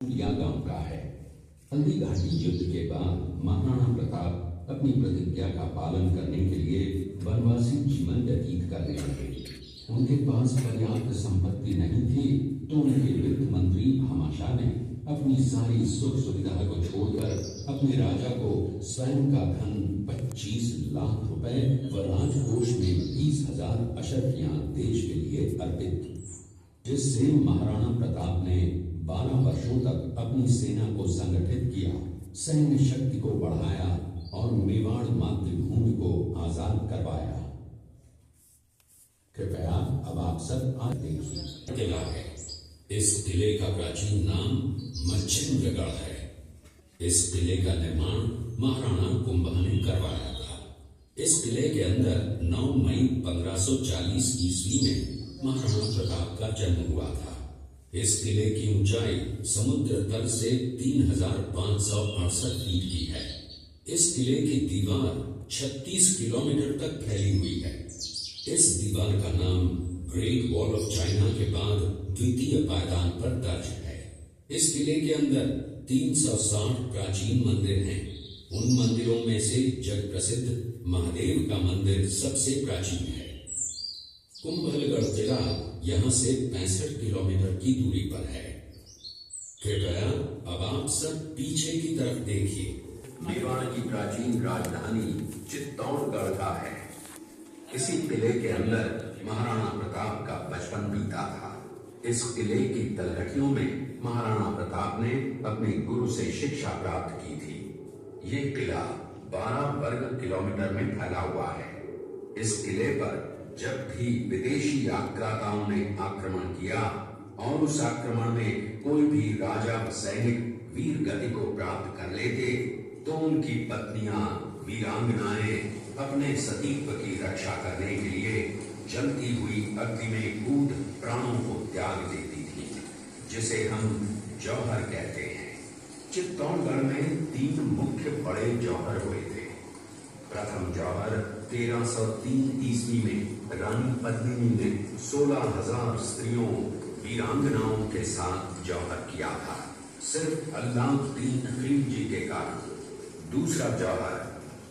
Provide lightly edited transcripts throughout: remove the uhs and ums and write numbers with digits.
या गांव का है। हल्दी घाटी युद्ध के बाद महाराणा प्रताप अपनी प्रतिज्ञा का पालन करने के लिए वनवासी जीवन व्यतीत करने लगे। उनके पास पर्याप्त संपत्ति नहीं थी तो उनके वित्त मंत्री भामाशाह ने अपनी सारी सुख सुविधा को छोड़कर अपने राजा को स्वयं का धन 25 लाख रुपए व राजकोष में 20,000 अशर्फियां देश के लिए अर्पित की, जिससे महाराणा प्रताप ने 12 वर्षों तक अपनी सेना को संगठित किया, सैन्य शक्ति को बढ़ाया और मेवाड़ मातृभूमि को आजाद करवाया। कृपया अब आप सब आज देखिए। किला है। इस किले का प्राचीन नाम मच्छिंद्रगढ़ है। इस किले का निर्माण महाराणा कुंभा ने करवाया था। इस किले के अंदर 9 मई 1540 ईस्वी में महाराणा प्रताप का जन्म हुआ था। इस किले की ऊंचाई समुद्र तल से 3,568 फीट की है। इस किले की दीवार 36 किलोमीटर तक फैली हुई है। इस दीवार का नाम ग्रेट वॉल ऑफ चाइना के बाद द्वितीय पायदान पर दर्ज है। इस किले के अंदर 360 प्राचीन मंदिर हैं। उन मंदिरों में से जग प्रसिद्ध महादेव का मंदिर सबसे प्राचीन है। कुंभलगढ़ किला यहाँ से 65 किलोमीटर की दूरी पर है। कृपया अब आप सब पीछे की तरफ देखिए। मेवाड़ की प्राचीन राजधानी चित्तौड़गढ़ का है। इसी किले के अंदर महाराणा प्रताप का बचपन बीता था। इस किले की तलहटियों में महाराणा प्रताप ने अपने गुरु से शिक्षा प्राप्त की थी। ये किला 12 वर्ग किलोमीटर में फैला हुआ है। इस किले पर जब भी विदेशी आक्राताओं ने आक्रमण किया और उस आक्रमण में कोई भी राजा व सैनिक वीर गति को प्राप्त कर लेते तो उनकी पत्नियां वीरांगनाएं अपने सतीत्व की रक्षा करने के लिए जलती हुई अग्नि में कूद प्राणों को त्याग देती थी, जिसे हम जौहर कहते हैं। चित्तौड़गढ़ में 3 मुख्य बड़े जौहर हुए थे। प्रथम जौहर 1303 ईस्वी में रानी पद्मिनी ने 16,000 स्त्रियों वीरांगनाओं के साथ जौहर किया था, सिर्फ अल्लाउद्दीन खिलजी के कारण। दूसरा जौहर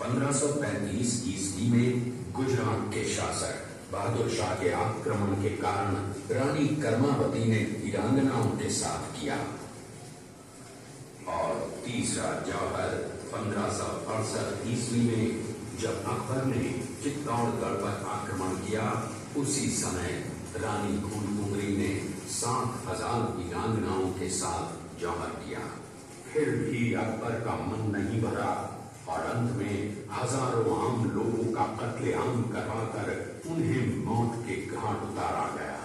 1535 ईस्वी में गुजरात के शासक बहादुर शाह के आक्रमण के कारण रानी कर्मावती ने वीरांगनाओं के साथ किया। और तीसरा जौहर 1568 ईस्वी में जब अकबर ने चित्तौड़गढ़ पर आक्रमण किया, उसी समय रानी फूलकुंवरी ने 7,000 वीरांगनाओं के साथ जौहर किया। फिर भी अकबर का मन नहीं भरा और अंत में हजारों आम लोगों का कत्लेआम करवाकर उन्हें मौत के घाट उतारा गया।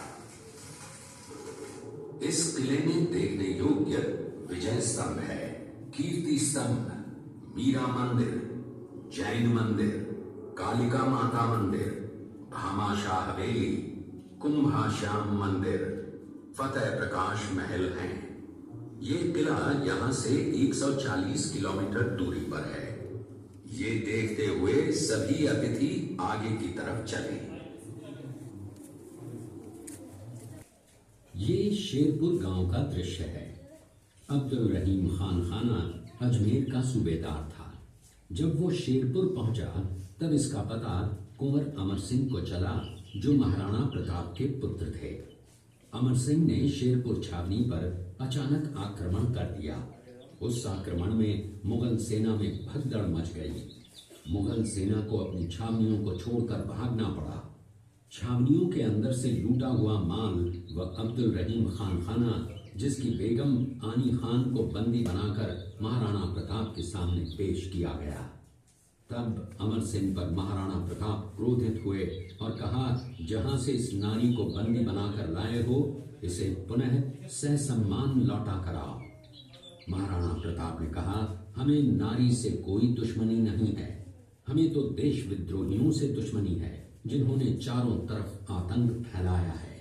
इस किले में देखने योग्य विजय स्तंभ है, कीर्ति स्तंभ, मीरा मंदिर, जैन मंदिर, कालिका माता मंदिर, भामाशाह हवेली, कुंभा श्याम मंदिर, फतेह प्रकाश महल हैं। ये किला यहाँ से 140 किलोमीटर दूरी पर है। ये देखते हुए सभी अतिथि आगे की तरफ चले। ये शेरपुर गांव का दृश्य है। अब्दुल रहीम खान खाना अजमेर का सूबेदार था। जब वो शेरपुर पहुंचा तब इसका पता कुंवर अमर सिंह को चला, जो महाराणा प्रताप के पुत्र थे। अमर सिंह ने शेरपुर छावनी पर अचानक आक्रमण कर दिया। उस आक्रमण में मुगल सेना में भगदड़ मच गई। मुगल सेना को अपनी छावनियों को छोड़कर भागना पड़ा। छावनियों के अंदर से लूटा हुआ माल व अब्दुल रहीम खान खाना, जिसकी बेगम आनी खान को बंदी बनाकर महाराणा प्रताप के सामने पेश किया गया। तब अमर सिंह पर महाराणा प्रताप क्रोधित हुए और कहा, जहां से इस नारी को बंदी बनाकर लाए हो, इसे पुनः सहसम्मान लौटा कराओ। महाराणा प्रताप ने कहा, हमें नारी से कोई दुश्मनी नहीं है, हमें तो देश विद्रोहियों से दुश्मनी है, जिन्होंने चारों तरफ आतंक फैलाया है।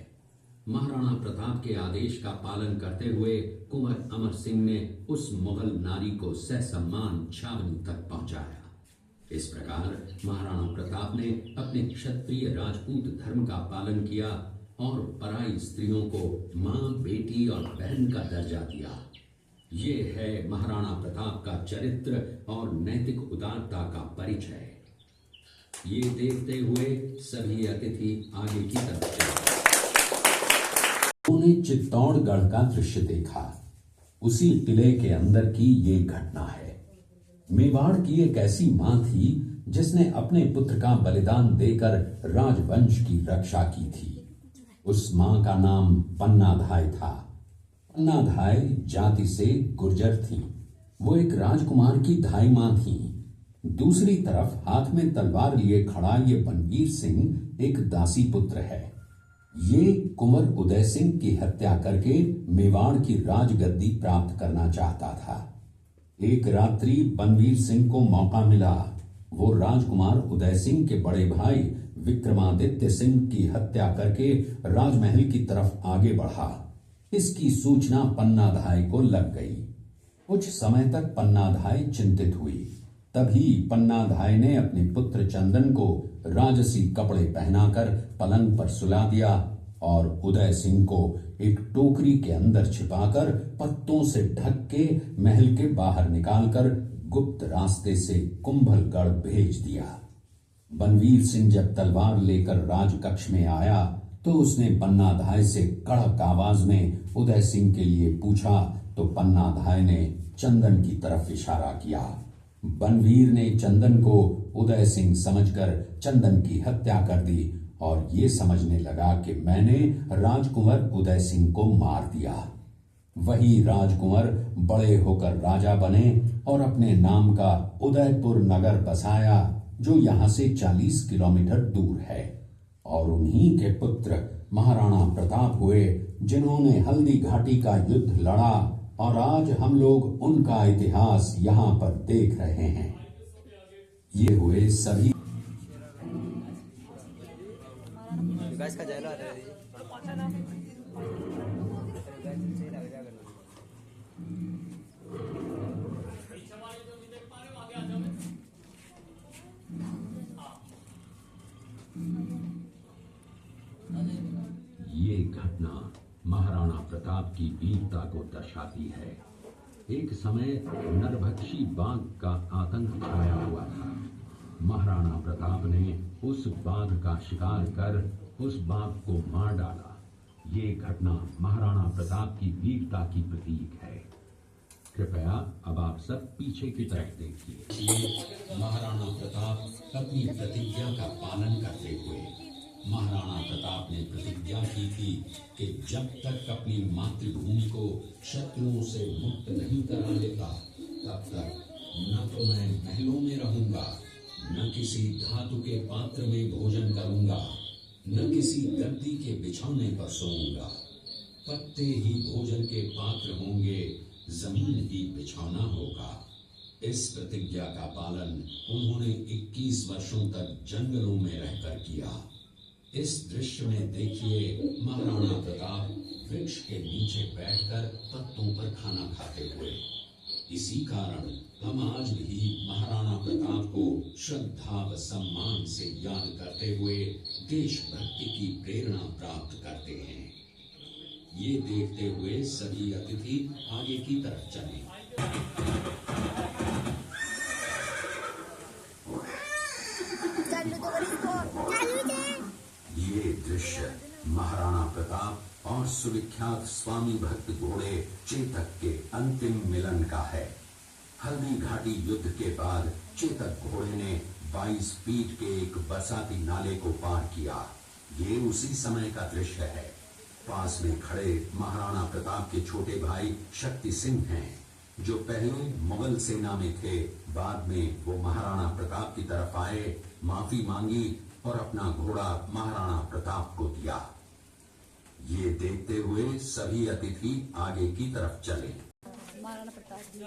महाराणा प्रताप के आदेश का पालन करते हुए कुंवर अमर सिंह ने उस मुगल नारी को सहसम्मान छावनी तक पहुंचाया। इस प्रकार महाराणा प्रताप ने अपने क्षत्रिय राजपूत धर्म का पालन किया और पराई स्त्रियों को मां, बेटी और बहन का दर्जा दिया। ये है महाराणा प्रताप का चरित्र और नैतिक उदारता का परिचय। ये देखते हुए सभी अतिथि आगे की तरफ चले। उन्होंने चित्तौड़गढ़ का दृश्य देखा। उसी किले के अंदर की ये घटना है। मेवाड़ की एक ऐसी मां थी जिसने अपने पुत्र का बलिदान देकर राजवंश की रक्षा की थी। उस मां का नाम पन्नाधाय था। पन्नाधाय जाति से गुर्जर थी। वो एक राजकुमार की धाई मां थी। दूसरी तरफ हाथ में तलवार लिए खड़ा ये बनवीर सिंह एक दासी पुत्र है। ये कुंवर उदय सिंह की हत्या करके मेवाड़ की राजगद्दी प्राप्त करना चाहता था। एक रात्रि बनवीर सिंह को मौका मिला। वो राजकुमार उदय सिंह के बड़े भाई विक्रमादित्य सिंह की हत्या करके राजमहल की तरफ आगे बढ़ा। इसकी सूचना पन्नाधाय को लग गई। कुछ समय तक पन्नाधाय चिंतित हुई। तभी पन्नाधाय ने अपने पुत्र चंदन को राजसी कपड़े पहनाकर पलंग पर सुला दिया और उदय सिंह को एक टोकरी के अंदर छिपाकर पत्तों से ढक के महल के बाहर निकालकर गुप्त रास्ते से कुंभलगढ़ भेज दिया। बनवीर सिंह जब तलवार लेकर राजकक्ष में आया तो उसने पन्नाधाय से कड़क आवाज में उदय सिंह के लिए पूछा तो पन्नाधाय ने चंदन की तरफ इशारा किया। बनवीर ने चंदन को उदय सिंह समझकर चंदन की हत्या कर दी और ये समझने लगा कि मैंने राजकुंवर उदय सिंह को मार दिया। वही राजकुंवर बड़े होकर राजा बने और अपने नाम का उदयपुर नगर बसाया जो यहाँ से 40 किलोमीटर दूर है। और उन्हीं के पुत्र महाराणा प्रताप हुए जिन्होंने हल्दी घाटी का युद्ध लड़ा और आज हम लोग उनका इतिहास यहाँ पर देख रहे हैं। ये हुए सभी ये घटना महाराणा प्रताप की वीरता को दर्शाती है। एक समय नरभक्षी बाघ का आतंक छाया हुआ था। महाराणा प्रताप ने उस बाघ का शिकार कर उस बाघ को मार डाला। ये घटना महाराणा प्रताप की वीरता की प्रतीक है। कृपया अब आप सब पीछे की तरफ देखिए। महाराणा प्रताप अपनी प्रतिज्ञा का पालन करते हुए महाराणा प्रताप ने प्रतिज्ञा की थी कि जब तक अपनी मातृभूमि को शत्रुओं से मुक्त नहीं करा लेता तब तक न तो मैं महलों में रहूंगा, न किसी धातु के पात्र में भोजन करूंगा, न किसी गद्दी के बिछौने पर सोऊंगा। पत्ते ही भोजन के पात्र होंगे, जमीन ही बिछौना होगा। इस प्रतिज्ञा का पालन उन्होंने 21 वर्षों तक जंगलों में रहकर किया। इस दृश्य में देखिए महाराणा प्रताप वृक्ष के नीचे बैठकर पत्तों पर खाना खाते हुए। इसी कारण हम आज भी महाराणा प्रताप को श्रद्धा व सम्मान से याद करते हुए देशभक्ति की प्रेरणा प्राप्त करते हैं। ये देखते हुए सभी अतिथि आगे की तरफ चले। ये दृश्य महाराणा प्रताप और सुविख्यात स्वामी भक्त घोड़े चेतक के अंतिम मिलन का है। हल्दी घाटी युद्ध के बाद चेतक घोड़े ने 22 फीट के एक बरसाती नाले को पार किया। ये उसी समय का दृश्य है। पास में खड़े महाराणा प्रताप के छोटे भाई शक्ति सिंह हैं, जो पहले मुगल सेना में थे। बाद में वो महाराणा प्रताप की तरफ आए, माफी मांगी और अपना घोड़ा महाराणा प्रताप को दिया। ये देखते हुए सभी अतिथि आगे की तरफ चले। महाराणा प्रताप जी